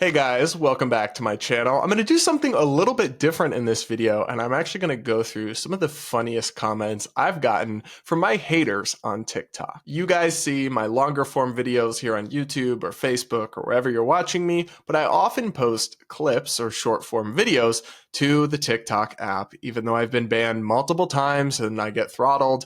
Hey guys, welcome back to my channel. I'm going to do something a little bit different in this video, and I'm actually going to go through some of the funniest comments I've gotten from my haters on TikTok. You guys see my longer form videos here on YouTube or Facebook or wherever you're watching me, but I often post clips or short form videos to the TikTok app, even though I've been banned multiple times and I get throttled.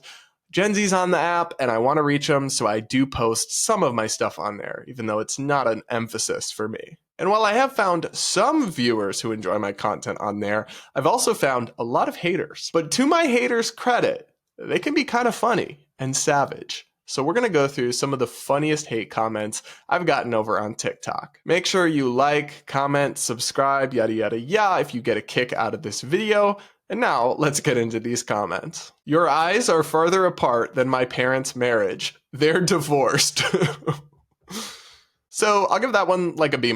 Gen Z's on the app and I want to reach them, so I do post some of my stuff on there, even though it's not an emphasis for me. And while I have found some viewers who enjoy my content on there, I've also found a lot of haters. But to my haters' credit, they can be kind of funny and savage. So we're going to go through some of the funniest hate comments I've gotten over on TikTok. Make sure you like, comment, subscribe, yada yada yada if you get a kick out of this video. And now let's get into these comments. Your eyes are further apart than my parents' marriage. They're divorced. So I'll give that one like a B-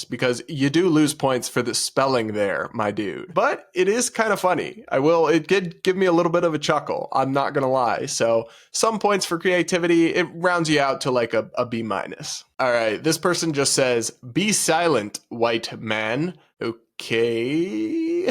because you do lose points for the spelling there, my dude. But it is kind of funny. It did give me a little bit of a chuckle. I'm not gonna lie. So some points for creativity. It rounds you out to like a B-. All right, this person just says, "Be silent, white man." Okay.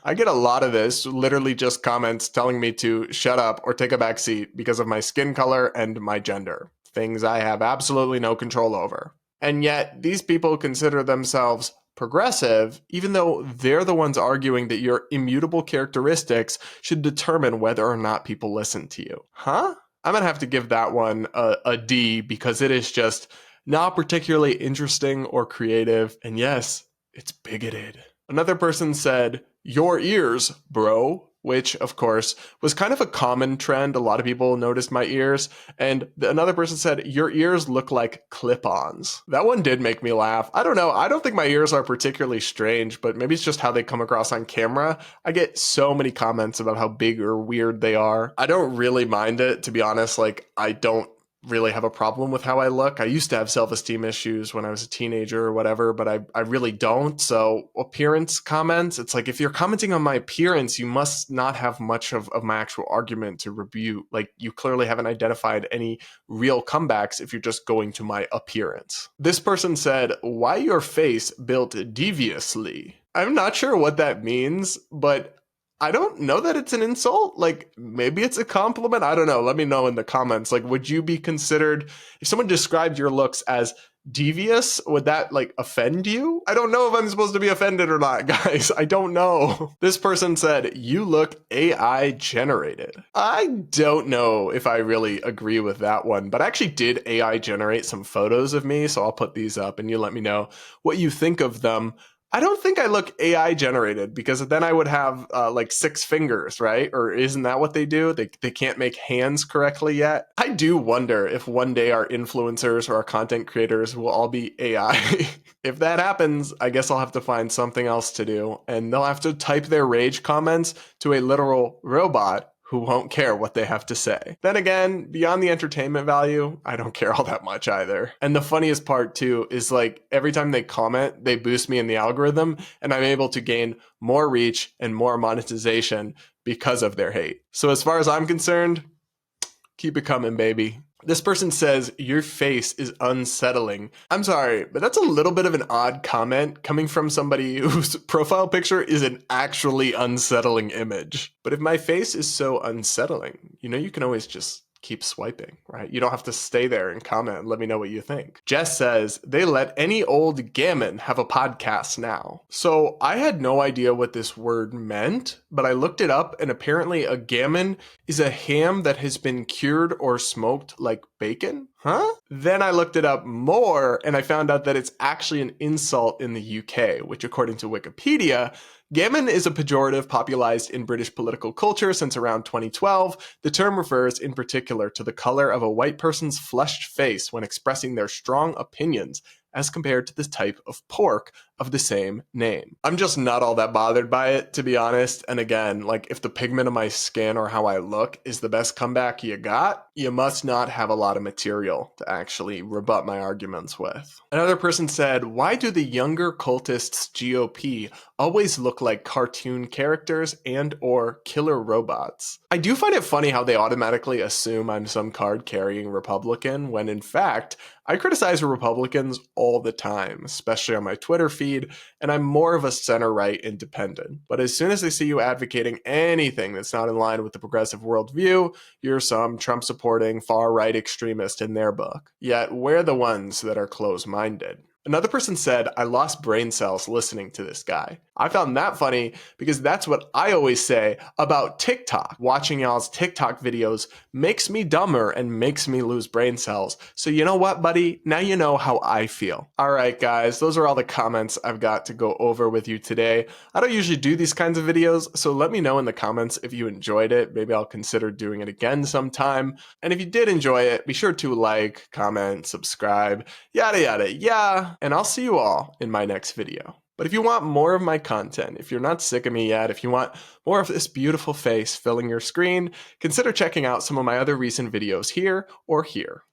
I get a lot of this, literally just comments telling me to shut up or take a back seat because of my skin color and my gender. Things I have absolutely no control over. And yet, these people consider themselves progressive, even though they're the ones arguing that your immutable characteristics should determine whether or not people listen to you. Huh? I'm gonna have to give that one a D because it is just not particularly interesting or creative. And yes, it's bigoted. Another person said, "Your ears, bro," which, of course, was kind of a common trend. A lot of people noticed my ears. And another person said, "Your ears look like clip-ons." That one did make me laugh. I don't know. I don't think my ears are particularly strange, but maybe it's just how they come across on camera. I get so many comments about how big or weird they are. I don't really mind it, to be honest. Like, I don't really have a problem with how I look. I used to have self-esteem issues when I was a teenager or whatever, but I really don't. So appearance comments, it's like if you're commenting on my appearance, you must not have much of my actual argument to rebuke. Like, you clearly haven't identified any real comebacks if you're just going to my appearance. This person said, "Why your face built deviously?" I'm not sure what that means, but I don't know that it's an insult. Like, maybe it's a compliment. I don't know. Let me know in the comments. Like, would you be considered, if someone described your looks as devious, would that like offend you? I don't know if I'm supposed to be offended or not, guys. I don't know. This person said, "You look AI generated." I don't know if I really agree with that one, but I actually did AI generate some photos of me. So I'll put these up and you let me know what you think of them. I don't think I look AI generated because then I would have like 6 fingers, right? Or isn't that what they do? They can't make hands correctly yet. I do wonder if one day our influencers or our content creators will all be AI. If that happens, I guess I'll have to find something else to do and they'll have to type their rage comments to a literal robot who won't care what they have to say. Then again, beyond the entertainment value, I don't care all that much either. And the funniest part too is like every time they comment, they boost me in the algorithm and I'm able to gain more reach and more monetization because of their hate. So as far as I'm concerned, keep it coming, baby. This person says, "Your face is unsettling." I'm sorry, but that's a little bit of an odd comment coming from somebody whose profile picture is an actually unsettling image. But if my face is so unsettling, you can always just keep swiping, right? You don't have to stay there and comment and let me know what you think. Jess says, "They let any old gammon have a podcast now." So I had no idea what this word meant, but I looked it up and apparently a gammon is a ham that has been cured or smoked like bacon. Huh? Then I looked it up more and I found out that it's actually an insult in the UK, which according to Wikipedia, gammon is a pejorative popularized in British political culture since around 2012. The term refers in particular to the color of a white person's flushed face when expressing their strong opinions as compared to the type of pork of the same name. I'm just not all that bothered by it, to be honest. And again, like if the pigment of my skin or how I look is the best comeback you got, You must not have a lot of material to actually rebut my arguments with. Another person said, why do the younger cultists GOP always look like cartoon characters and or killer robots? I do find it funny how they automatically assume I'm some card-carrying Republican when in fact, I criticize Republicans all the time, especially on my Twitter feed, and I'm more of a center-right independent. But as soon as they see you advocating anything that's not in line with the progressive worldview, you're some Trump-supporting far-right extremist in their book. Yet we're the ones that are close-minded. Another person said, I lost brain cells listening to this guy. I found that funny because that's what I always say about TikTok. Watching y'all's TikTok videos makes me dumber and makes me lose brain cells. So you know what, buddy? Now you know how I feel. All right, guys, those are all the comments I've got to go over with you today. I don't usually do these kinds of videos, so let me know in the comments if you enjoyed it. Maybe I'll consider doing it again sometime. And if you did enjoy it, be sure to like, comment, subscribe, yada yada, yeah. And I'll see you all in my next video. But if you want more of my content, if you're not sick of me yet, if you want more of this beautiful face filling your screen, consider checking out some of my other recent videos here or here.